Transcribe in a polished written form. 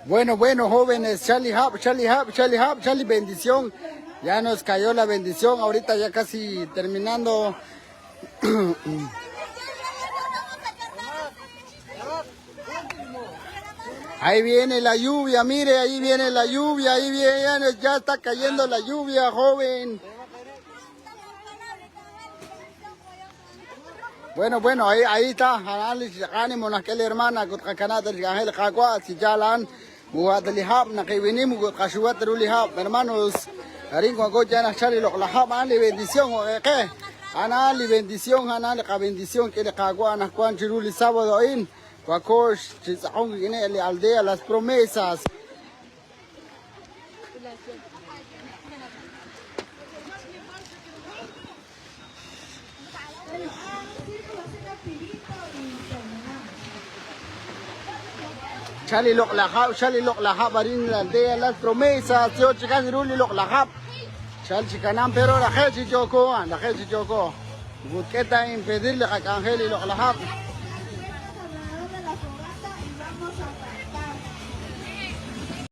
Bueno, jóvenes, Charlie, bendición. Ya nos cayó la bendición, ahorita ya casi terminando. Ahí viene la lluvia, mire, ahí viene la lluvia, ahí viene, ya está cayendo la lluvia, joven. Bueno, ahí está, ánimo, aquella hermana, hermanos, bendición, bendición, que le cagó a Nacuan Chiruli sábado in, Wakosh, Chisahong, aldea, las promesas. Charlie lok lahab, barin la aldea, las promesas, yo chicas Chiruli lok lahab. Charlie chicanam, pero la gente chocó, Butketa impedirle a Ángel y lok lahab.